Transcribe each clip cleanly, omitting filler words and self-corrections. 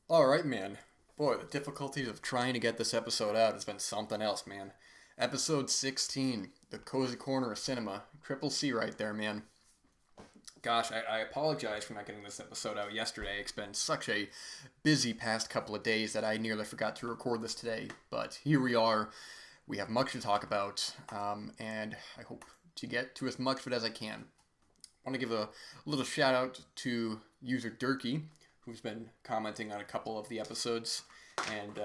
All right, man. Boy, the difficulties of trying to get this episode out has been something else, man. Episode 16, The Cozy Corner of Cinema. Triple C right there, man. Gosh, I apologize for not getting this episode out yesterday. It's been such a busy past couple of days that I nearly forgot to record this today. But here we are. We have much to talk about, and I hope to get to as much of it as I can. I want to give a little shout out to user Durkee, who's been commenting on a couple of the episodes and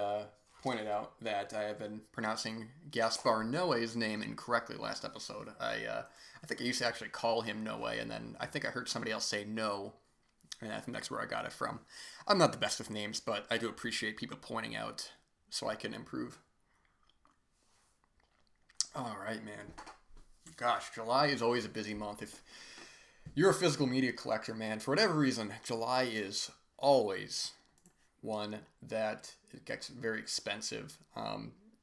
pointed out that I have been pronouncing Gaspar Noé's name incorrectly last episode. I think I used to actually call him Noe, and then I think I heard somebody else say no, and I think that's where I got it from. I'm not the best with names, but I do appreciate people pointing out so I can improve. All right, man. Gosh, July is always a busy month. If you're a physical media collector, man, for whatever reason, July is always one that it gets very expensive.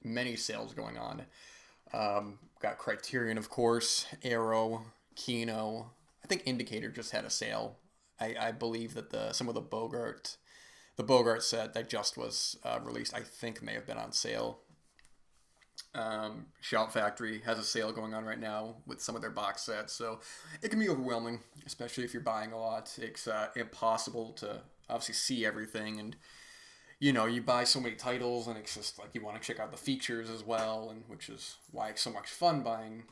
Many sales going on. Got Criterion, of course, Arrow, Kino. I think Indicator just had a sale. I believe that some of the Bogart set that just was released, I think may have been on sale. Shout Factory has a sale going on right now with some of their box sets, so it can be overwhelming, especially if you're buying a lot. It's impossible to obviously see everything, and you buy so many titles, and it's just like you want to check out the features as well, and which is why it's so much fun buying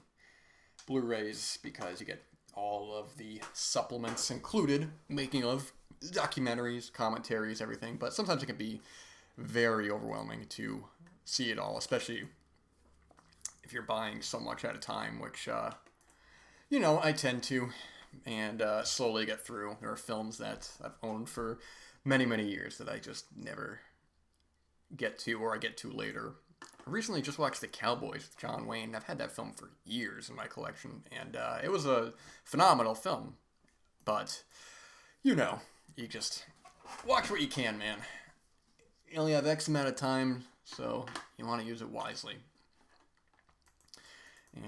Blu-rays because you get all of the supplements included, making of documentaries, commentaries, everything. But sometimes it can be very overwhelming to see it all, especially if you're buying so much at a time, which I tend to, and slowly get through. There are films that I've owned for many, many years that I just never get to, or I get to later. I recently just watched The Cowboys with John Wayne. I've had that film for years in my collection, and it was a phenomenal film. But, you just watch what you can, man. You only have X amount of time, so you want to use it wisely.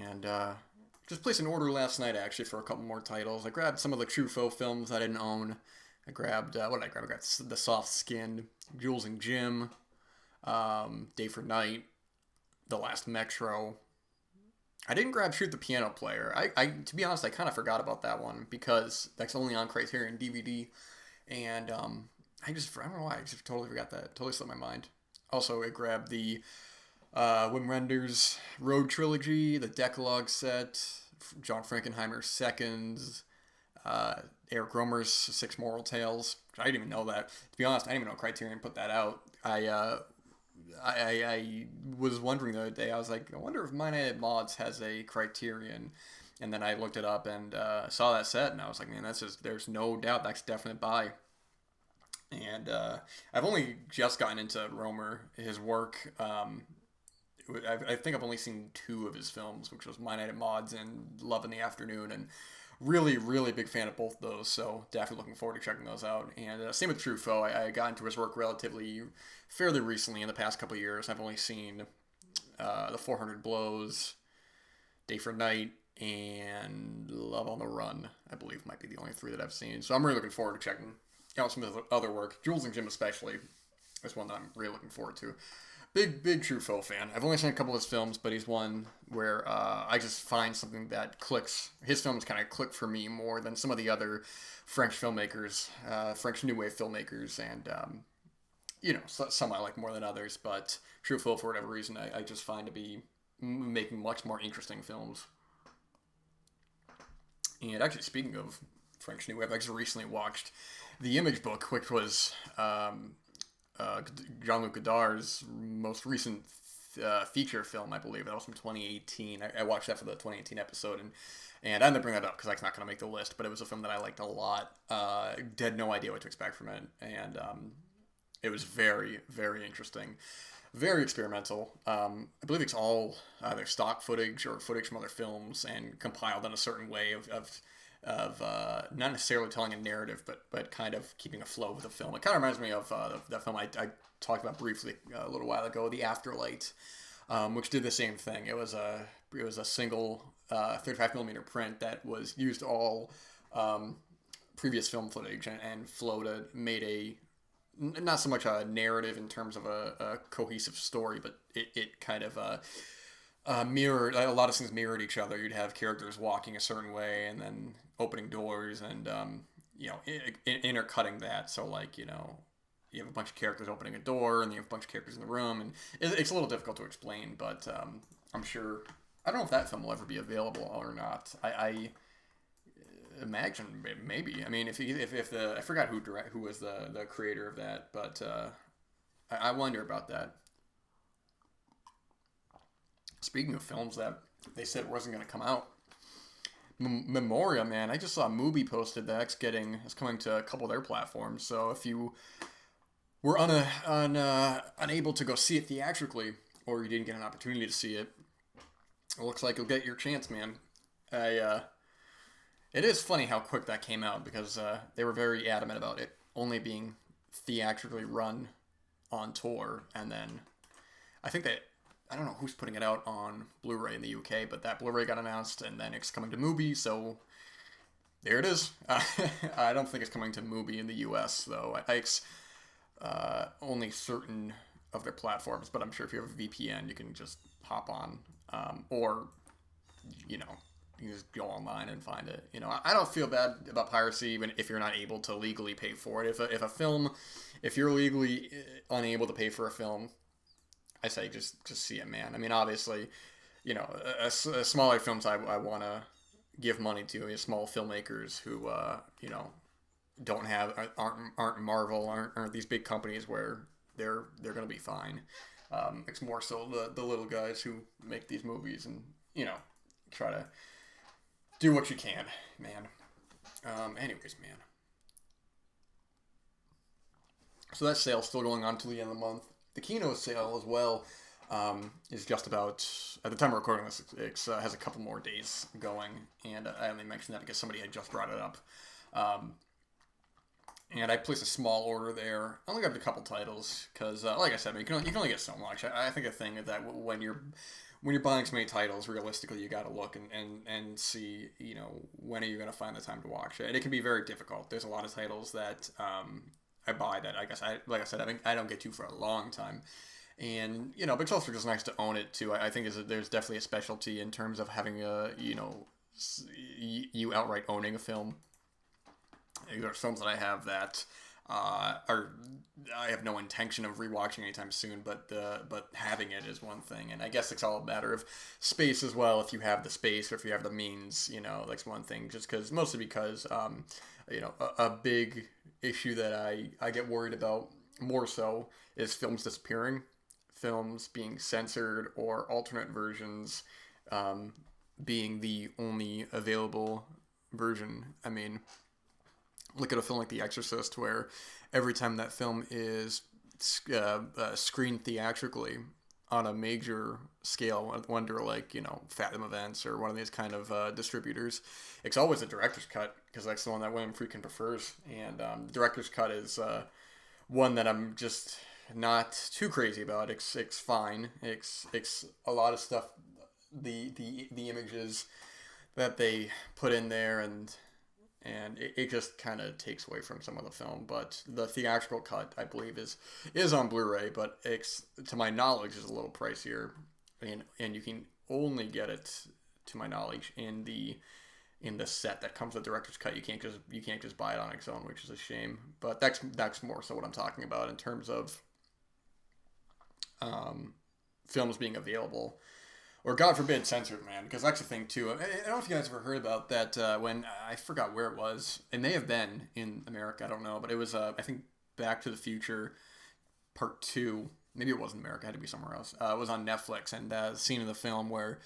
And just placed an order last night actually for a couple more titles. I grabbed some of the Truffaut films I didn't own. I grabbed what did I grab? I got The Soft Skin, Jules and Jim, Day for Night, The Last Metro. I didn't grab Shoot the Piano Player. I to be honest, I kind of forgot about that one because that's only on Criterion DVD, and I don't know why I just totally forgot that. Totally slipped my mind. Also, I grabbed the Wim Wenders Road Trilogy, the Decalogue set, John Frankenheimer's Seconds, Eric Romer's Six Moral Tales. I didn't even know that. To be honest, I didn't even know Criterion put that out. I was wondering the other day. I was like, I wonder if Mine at Mods has a Criterion. And then I looked it up and saw that set, and I was like, man, there's no doubt that's definite buy. And I've only just gotten into Romer, his work. I think I've only seen two of his films, which was My Night at Maud's and Love in the Afternoon, and really, really big fan of both of those. So definitely looking forward to checking those out. And same with Truffaut. I got into his work fairly recently in the past couple of years. I've only seen The 400 Blows, Day for Night, and Love on the Run. I believe might be the only three that I've seen. So I'm really looking forward to checking out some of the other work. Jules and Jim especially is one that I'm really looking forward to. Big Truffaut fan. I've only seen a couple of his films, but he's one where I just find something that clicks. His films kind of click for me more than some of the other French filmmakers, French New Wave filmmakers, and some I like more than others. But Truffaut, for whatever reason, I just find to be making much more interesting films. And actually, speaking of French New Wave, I just recently watched The Image Book, which was Jean-Luc Godard's most recent feature film, I believe. That was from 2018. I watched that for the 2018 episode, and I didn't bring that up because it's not going to make the list, but it was a film that I liked a lot. Had no idea what to expect from it, and it was very, very interesting. Very experimental. I believe it's all either stock footage or footage from other films and compiled in a certain way of not necessarily telling a narrative, but kind of keeping a flow with the film. It kind of reminds me of the film I talked about briefly a little while ago, The Afterlight, which did the same thing. It was a single 35 millimeter print that was used all previous film footage and flowed made a not so much a narrative in terms of a cohesive story, but it kind of mirrored, a lot of things mirrored each other. You'd have characters walking a certain way and then opening doors and intercutting that. So like you have a bunch of characters opening a door and you have a bunch of characters in the room, and it's a little difficult to explain, but I'm sure, I don't know if that film will ever be available or not. I imagine maybe. I mean, if the, I forgot who was the creator of that, but I wonder about that. Speaking of films that they said wasn't going to come out, Memoria, man, I just saw a movie posted that's coming to a couple of their platforms. So if you were unable to go see it theatrically, or you didn't get an opportunity to see it, it looks like you'll get your chance, man. It is funny how quick that came out, because they were very adamant about it only being theatrically run on tour, and then I don't know who's putting it out on Blu-ray in the UK, but that Blu-ray got announced, and then it's coming to Mubi, so there it is. I don't think it's coming to Mubi in the US, though. It's only certain of their platforms, but I'm sure if you have a VPN, you can just hop on, or you can just go online and find it. I don't feel bad about piracy even if you're not able to legally pay for it. If you're legally unable to pay for a film, I say just see it, man. I mean, obviously, smaller films I want to give money to, small filmmakers who don't have aren't Marvel, aren't these big companies where they're going to be fine. It's more so the little guys who make these movies and try to do what you can, man. Anyways, man. So that sale's still going on till the end of the month. The Kino sale as well is just about, at the time of recording this, it has a couple more days going, and I only mentioned that because somebody had just brought it up. And I placed a small order there. I only got a couple titles because, like I said, you can only get so much. I think the thing is that when you're buying so many titles, realistically, you got to look and see, when are you going to find the time to watch it. And it can be very difficult. There's a lot of titles that I buy that like I said, I don't get to for a long time. And, but it's also just nice to own it too. I think there's definitely a specialty in terms of having you outright owning a film. There are films that I have that I have no intention of rewatching anytime soon, but having it is one thing, and I guess it's all a matter of space as well. If you have the space or if you have the means, that's one thing. Mostly because a big issue that I get worried about more so is films disappearing, films being censored, or alternate versions being the only available version. I mean, look at a film like The Exorcist, where every time that film is screened theatrically on a major scale, under Fathom Events or one of these kind of distributors, it's always a director's cut, because that's the one that William Friedkin prefers. And the director's cut is one that I'm just not too crazy about. It's fine. It's a lot of stuff. The images that they put in there, and it just kind of takes away from some of the film. But the theatrical cut, I believe, is on Blu-ray, but it's, to my knowledge, is a little pricier, and you can only get it, to my knowledge, in the set that comes with the director's cut. You can't just buy it on its own, which is a shame. But that's more so what I'm talking about in terms of films being available, or God forbid censored, man, because that's the thing too. I don't know if you guys ever heard about that, when, I forgot where it was. It may have been in America, I don't know, but it was I think Back to the Future Part 2. Maybe it wasn't America, it had to be somewhere else. It was on Netflix, and the scene in the film where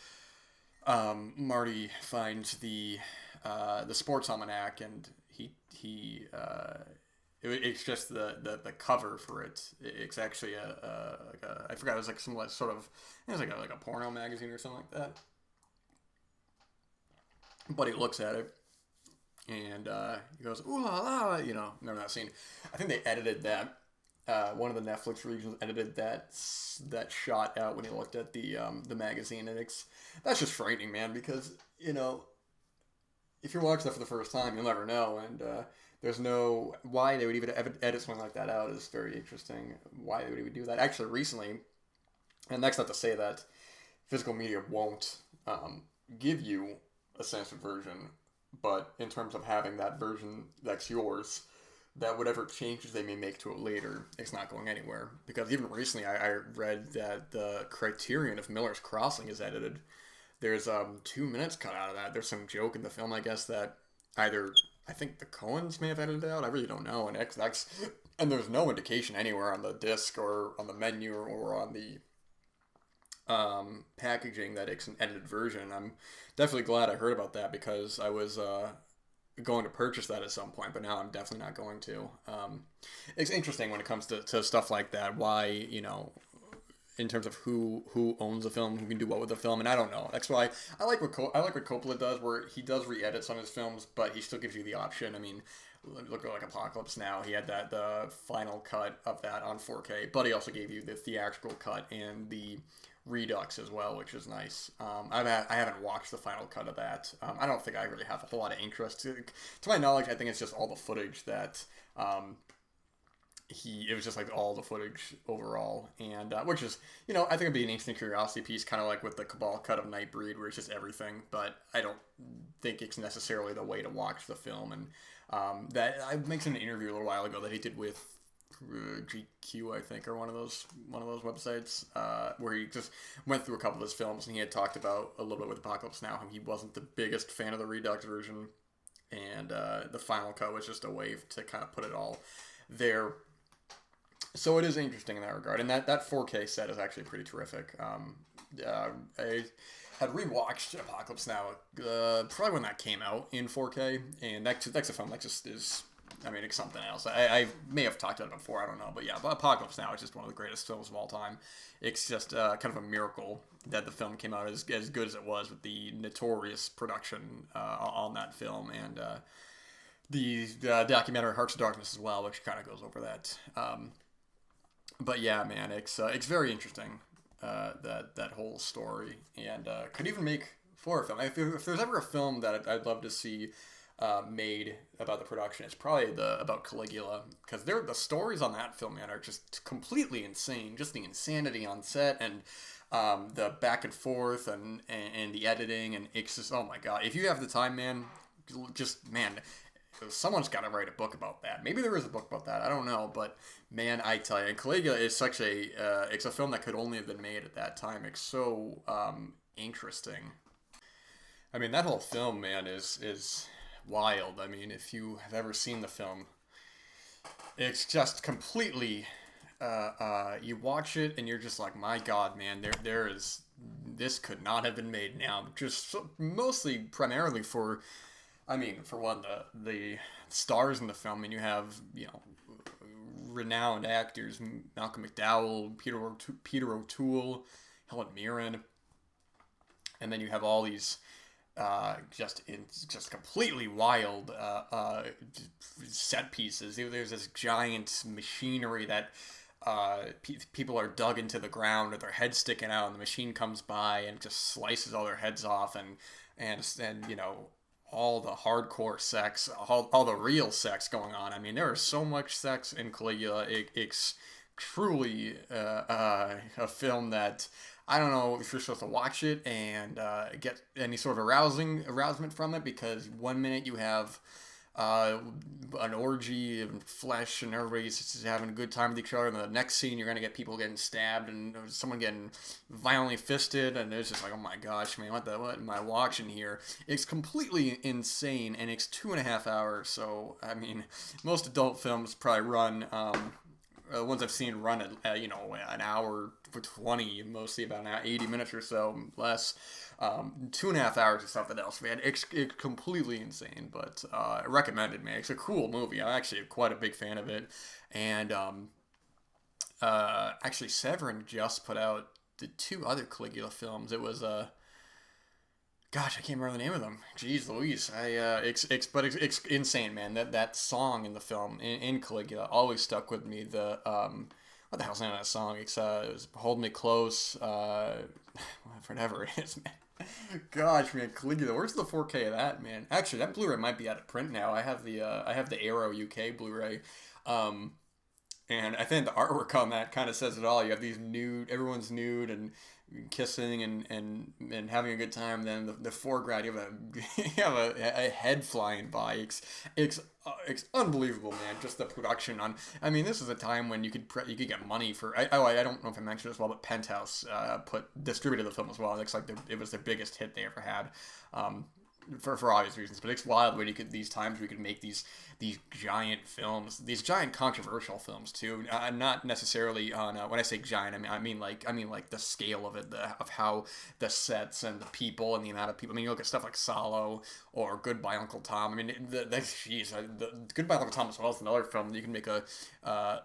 Marty finds the sports almanac, and it's just the cover for it. It's actually I forgot, it was like some sort of, it was like a porno magazine or something like that. But he looks at it, and he goes, "Ooh la la," remember that scene? I think they edited that. One of the Netflix regions edited that shot out when he looked at the magazine, and that's just frightening, man, because if you're watching that for the first time, you'll never know, and there's no why they would even edit something like that out is very interesting. Why they would even do that. Actually, recently, and next, not to say that physical media won't give you a censored version, but in terms of having that version that's yours, that whatever changes they may make to it later, it's not going anywhere. Because even recently, I read that the criterion of Miller's Crossing is edited. There's 2 minutes cut out of that. There's some joke in the film, I guess, that either I think the Coens may have edited it out. I really don't know. And there's no indication anywhere on the disc or on the menu or on the packaging that it's an edited version. I'm definitely glad I heard about that because I was going to purchase that at some point, but now I'm definitely not going to. It's interesting when it comes to stuff like that. Why, in terms of who owns the film, who can do what with the film, and I don't know. That's why I like what Coppola does, where he does re-edit some of his films, but he still gives you the option. I mean, look at like Apocalypse Now. He had the final cut of that on 4K, but he also gave you the theatrical cut and the Redux as well, which is nice. I haven't watched the final cut of that. I don't think I really have a whole lot of interest. To my knowledge, I think it's just all the footage that it was just like all the footage overall, and which is, I think it'd be an interesting curiosity piece, kind of like with the Cabal cut of Nightbreed, where it's just everything. But I don't think it's necessarily the way to watch the film. And that I mentioned in an interview a little while ago that he did with GQ, I think, or one of those websites, where he just went through a couple of his films, and he had talked about a little bit with Apocalypse Now how he wasn't the biggest fan of the Redux version, and the final cut was just a way to kind of put it all there. So it is interesting in that regard, and that 4K set is actually pretty terrific. I had rewatched Apocalypse Now probably when that came out in 4K, and that's a film that just is. I mean, it's something else. I may have talked about it before, I don't know. But yeah, Apocalypse Now is just one of the greatest films of all time. It's just kind of a miracle that the film came out as good as it was, with the notorious production on that film, and the documentary Hearts of Darkness as well, which kind of goes over that. But yeah, man, it's very interesting, that whole story, and could even make for a film. If there's ever a film that I'd love to see made about the production, it's probably about Caligula, because the stories on that film, man, are just completely insane. Just the insanity on set, and the back and forth, and the editing, and it's just, oh my god, if you have the time, man, someone's got to write a book about that. Maybe there is a book about that, I don't know, but man, I tell you, and Caligula is such it's a film that could only have been made at that time. It's so interesting. I mean, that whole film, man, is wild. I mean, if you have ever seen the film, it's just completely you watch it and you're just like, my god, man, this could not have been made now. Just mostly primarily for one, the stars in the film. I mean, you have, renowned actors, Malcolm McDowell, Peter O'Toole, Helen Mirren, and then you have all these just completely wild set pieces. There's this giant machinery that people are dug into the ground with their heads sticking out, and the machine comes by and just slices all their heads off, and all the hardcore sex, all the real sex going on. I mean, there is so much sex in Caligula. It's truly a film that I don't know if you're supposed to watch it and get any sort of arousement from it, because one minute you have an orgy of flesh and everybody's just having a good time with each other, and the next scene you're going to get people getting stabbed and someone getting violently fisted, and it's just like, oh my gosh, man, what am I watching here? It's completely insane, and it's 2.5 hours. So I mean, most adult films probably run ones I've seen run at an hour for 20, mostly about 80 minutes or so, less. 2.5 hours is something else, man. It's completely insane, but I recommend it, man. It's a cool movie. I'm actually quite a big fan of it. And actually, Severin just put out the 2 other Caligula films. It was gosh, I can't remember the name of them. Jeez Louise. It's insane, man. That song in the film, in Caligula, always stuck with me. What the hell's the name of that song? It was Hold Me Close, whatever it is, man. Gosh, man, Caligula. Where's the 4K of that, man? Actually, that Blu-ray might be out of print now. I have the Arrow UK Blu-ray. Um, and I think the artwork on that kind of says it all. You have these nude, everyone's nude and kissing and having a good time. Then the foreground, you have you have a head flying by. It's unbelievable, man. Just the production on. I mean, this is a time when you could get money for. I don't know if I mentioned this as well, but Penthouse distributed the film as well. It looks like it was their biggest hit they ever had. Um, for obvious reasons, but it's wild when you could these times we could make these giant films, these giant controversial films too. Not necessarily on when I say giant, I mean like the scale of it, of how the sets and the people and the amount of people. I mean, you look at stuff like Solo or Goodbye Uncle Tom. I mean, the Goodbye Uncle Tom as well is another film that you can make a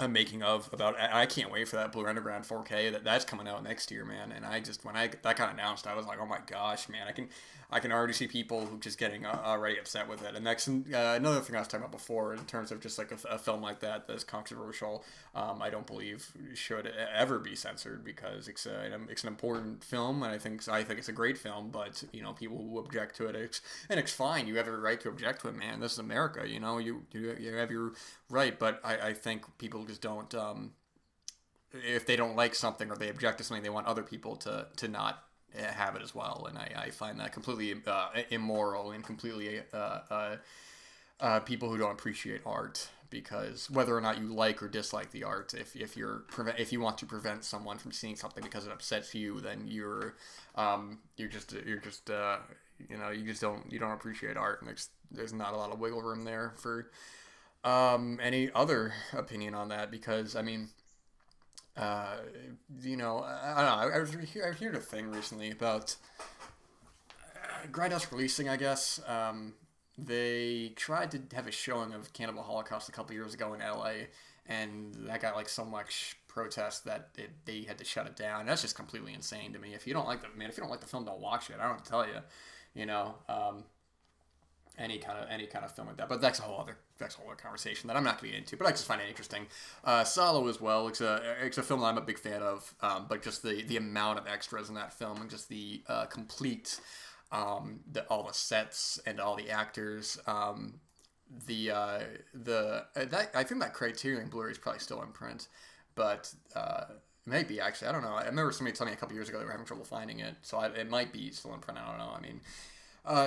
making of about. I can't wait for that Blue Underground 4K that's coming out next year, man. And I just when I that got announced, I was like, oh my gosh, man, I can already see people who just getting already upset with it. And that's another thing I was talking about before in terms of just like a film like that's controversial. I don't believe should ever be censored because it's an important film, and I think it's a great film. But you know, people who object to it, it's fine. You have a right to object to it, man. This is America, you know. You have your right, but I think people just don't. If they don't like something or they object to something, they want other people to not have it as well, and I find that completely immoral and completely people who don't appreciate art, because whether or not you like or dislike the art, if you want to prevent someone from seeing something because it upsets you, then you're just you know, you don't appreciate art, and there's not a lot of wiggle room there for any other opinion on that, because I mean, you know, I don't know. I heard a thing recently about Grindhouse releasing. I guess they tried to have a showing of Cannibal Holocaust a couple years ago in L.A., and that got like so much protest that they had to shut it down. That's just completely insane to me. If you don't like if you don't like the film, don't watch it. I don't know what to tell you. You know, any kind of film like that. But that's a whole other conversation that I'm not going to get into. But I just find it interesting. Solo as well. It's a film that I'm a big fan of. But just the amount of extras in that film, and just the complete all the sets and all the actors. I think that Criterion Blu-ray is probably still in print, but maybe actually, I don't know. I remember somebody telling me a couple years ago they were having trouble finding it, so it might be still in print. I don't know. I mean,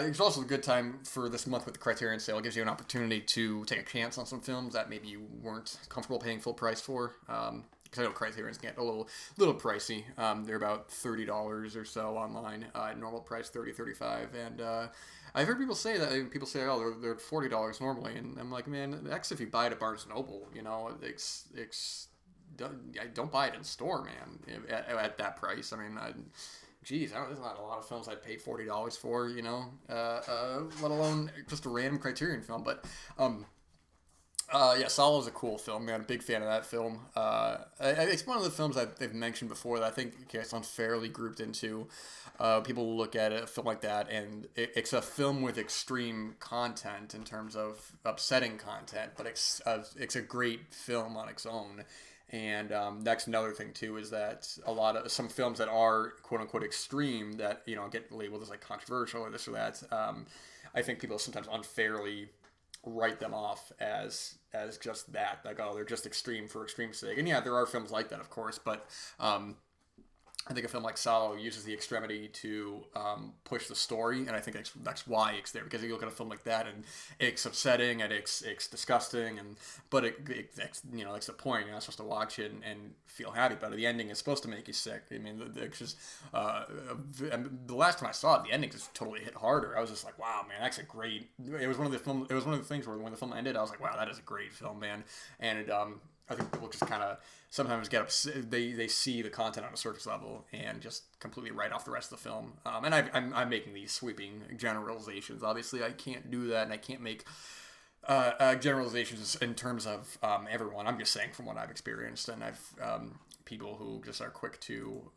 it's also a good time for this month with the Criterion sale. It gives you an opportunity to take a chance on some films that maybe you weren't comfortable paying full price for. Because I know Criterion's get a little pricey. They're about $30 or so online. Normal price $30-$35, and I've heard people say that. People say, oh, they're $40 normally, and I'm like, man, that's if you buy it at Barnes and Noble. You know, don't buy it in store, man, at that price. I mean, geez, there's not a lot of films I'd pay $40 for, you know, let alone just a random Criterion film. But yeah, Solo's a cool film, man. I'm a big fan of that film. It's one of the films that they've mentioned before that I think gets unfairly grouped into. People look at a film like that, and it's a film with extreme content in terms of upsetting content, but it's a great film on its own. And that's another thing too, is that some films that are quote unquote extreme, that, you know, get labeled as like controversial or this or that, I think people sometimes unfairly write them off as just that, like, oh, they're just extreme for extreme's sake. And yeah, there are films like that, of course, but I think a film like Solo uses the extremity to push the story, and I think that's why it's there. Because you look at a film like that, and it's upsetting, and it's disgusting, but it's, you know, that's the point. You're not supposed to watch it and feel happy about it. The ending is supposed to make you sick. I mean, it's just the last time I saw it, the ending just totally hit harder. I was just like, wow, man, that's a great. It was one of the things where when the film ended, I was like, wow, that is a great film, man. And I think people just kind of sometimes get upset. They see the content on a surface level and just completely write off the rest of the film. And I'm making these sweeping generalizations. Obviously, I can't do that, and I can't make generalizations in terms of everyone. I'm just saying from what I've experienced, and I've people who just are quick to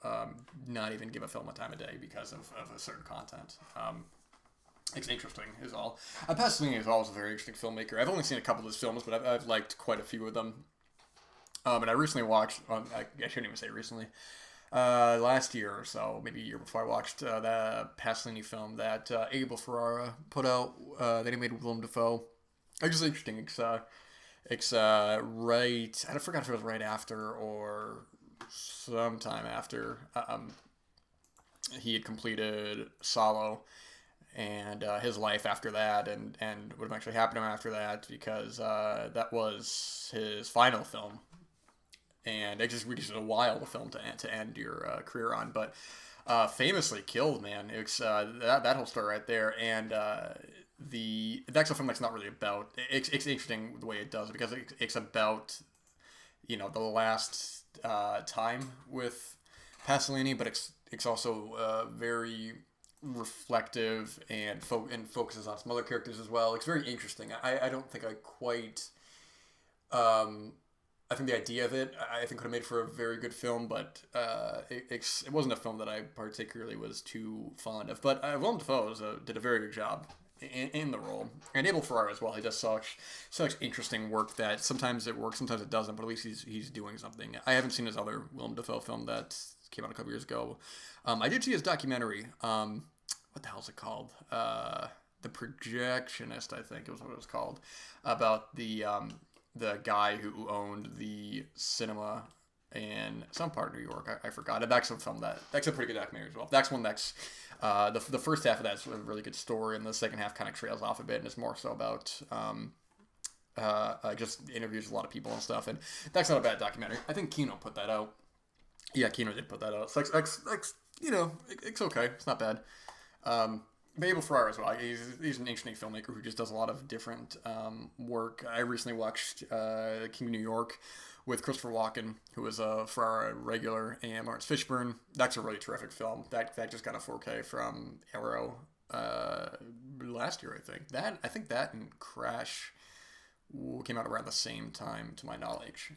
not even give a film a time of day because of a certain content. It's interesting, is all. Pasolini is always a very interesting filmmaker. I've only seen a couple of his films, but I've liked quite a few of them. And I recently watched, I shouldn't even say recently, last year or so, maybe a year before, I watched the Pasolini film that Abel Ferrara put out that he made with Willem Dafoe. It's just interesting. It's right. I forgot if it was right after or sometime after he had completed Solo, and his life after that, and what eventually happened to him after that, because that was his final film, and it just really is a wild film to end your career on, but famously killed, man. It's that whole story right there, and the actual film that's not really about. It's interesting the way it does it, because it's about the last time with Pasolini, but it's also very reflective and focuses on some other characters as well. It's very interesting. I don't think I quite. I think the idea of it, I think, could have made for a very good film, but it wasn't a film that I particularly was too fond of. But Willem Dafoe did a very good job in the role, and Abel Ferrara as well. He does such interesting work that sometimes it works, sometimes it doesn't. But at least he's doing something. I haven't seen his other Willem Dafoe film that came out a couple years ago. I did see his documentary. What the hell is it called? The Projectionist, I think it was what it was called, about the guy who owned the cinema in some part of New York. I forgot. That's a film that's a pretty good documentary as well. That's one that's the first half of that's a really good story, and the second half kind of trails off a bit, and it's more so about just interviews with a lot of people and stuff. And that's not a bad documentary. I think Kino put that out. Yeah, Kino did put that out. So it's okay. It's not bad. But Abel Ferrara as well. He's an interesting filmmaker who just does a lot of different work. I recently watched King of New York with Christopher Walken, who was a Ferrara regular, and Lawrence Fishburne. That's a really terrific film. That just got a 4K from Arrow last year, I think. That and Crash came out around the same time, to my knowledge.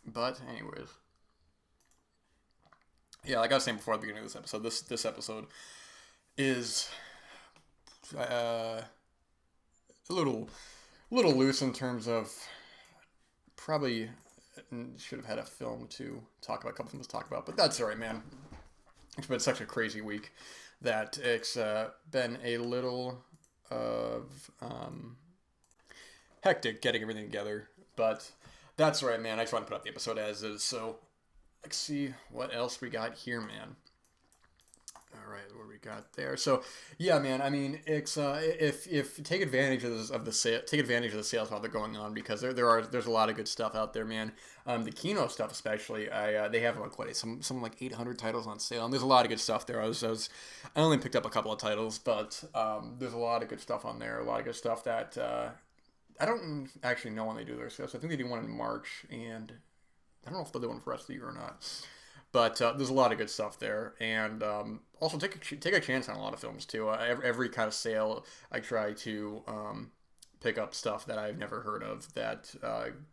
But anyways, yeah, like I was saying before at the beginning of this episode, this episode is a little loose in terms of probably should have had a film to talk about, a couple films to talk about, but that's all right, man. It's been such a crazy week that it's been a little of hectic getting everything together, but that's all right, man. I just want to put up the episode as is, so let's see what else we got here, man. All right, what we got there? So, yeah, man. I mean, it's if take advantage of the sales while they're going on, because there's a lot of good stuff out there, man. The Kino stuff especially. They have like some like 800 titles on sale, and there's a lot of good stuff there. I only picked up a couple of titles, but there's a lot of good stuff on there. A lot of good stuff that I don't actually know when they do their sales. I think they do one in March, and I don't know if they'll do one for the rest of the year or not. But there's a lot of good stuff there, and also take a chance on a lot of films too. Every kind of sale, I try to pick up stuff that I've never heard of, that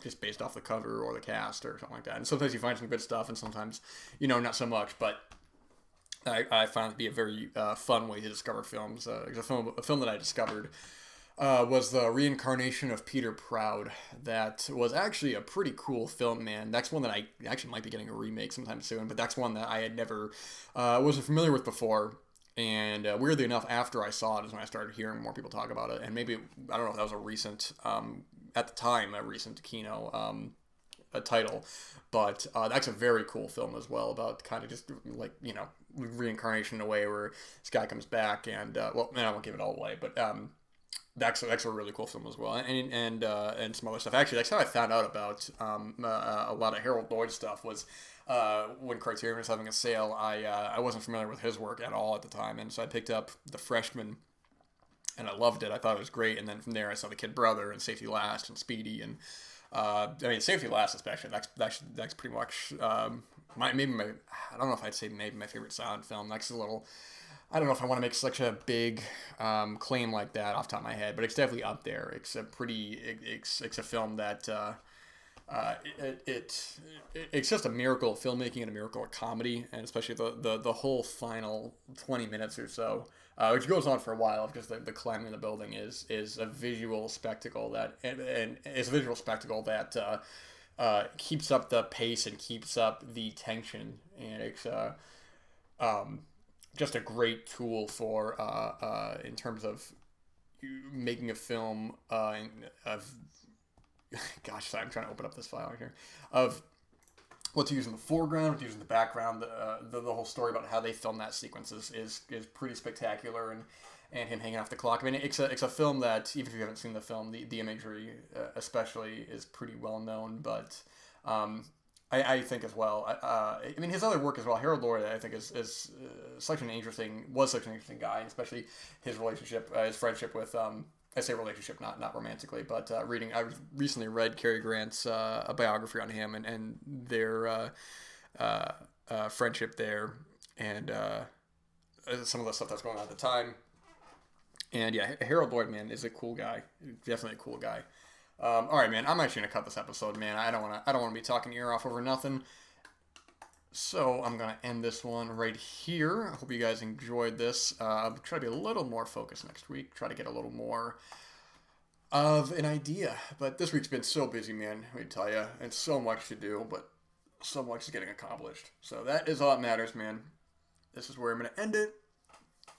just based off the cover or the cast or something like that. And sometimes you find some good stuff, and sometimes not so much. But I found it to be a very fun way to discover films. A film that I discovered was the Reincarnation of Peter Proud. That was actually a pretty cool film, man. That's one that I actually might be getting a remake sometime soon, but that's one that I had never wasn't familiar with before. And weirdly enough, after I saw it is when I started hearing more people talk about it. And maybe, I don't know if that was a recent, at the time, a recent Kino a title. But that's a very cool film as well, about kind of just like, reincarnation in a way where this guy comes back and, well, I won't give it all away, but that's a really cool film as well, and some other stuff. Actually, that's how I found out about a lot of Harold Lloyd stuff. Was when Criterion was having a sale. I wasn't familiar with his work at all at the time, and so I picked up The Freshman, and I loved it. I thought it was great, and then from there I saw The Kid Brother and Safety Last and Speedy, and Safety Last especially. That's pretty much I don't know if I'd say maybe my favorite silent film. That's a little. I don't know if I want to make such a big claim like that off the top of my head, but it's definitely up there. It's a film that it's just a miracle of filmmaking and a miracle of comedy, and especially the whole final 20 minutes or so, which goes on for a while, because the climbing in the building is a visual spectacle that keeps up the pace and keeps up the tension, and it's um, just a great tool for in terms of making a film of gosh, sorry, I'm trying to open up this file right here of what to use in the foreground, what to use in the background. The whole story about how they filmed that sequence is pretty spectacular, and him hanging off the clock. I mean, it's a film that, even if you haven't seen the film, the imagery especially is pretty well known. But I think as well. I mean, his other work as well. Harold Lloyd, I think, is such an interesting guy, and especially his relationship, his friendship with. I say relationship, not romantically, but reading. I recently read Cary Grant's a biography on him and their friendship there, and some of the stuff that's going on at the time. And yeah, Harold Lloyd, man, is a cool guy. Definitely a cool guy. All right, man. I'm actually gonna cut this episode, man. I don't want to be talking ear off over nothing. So I'm gonna end this one right here. I hope you guys enjoyed this. I'll try to be a little more focused next week. Try to get a little more of an idea. But this week's been so busy, man. Let me tell you, and so much to do, but so much is getting accomplished. So that is all that matters, man. This is where I'm gonna end it,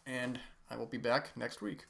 and I will be back next week.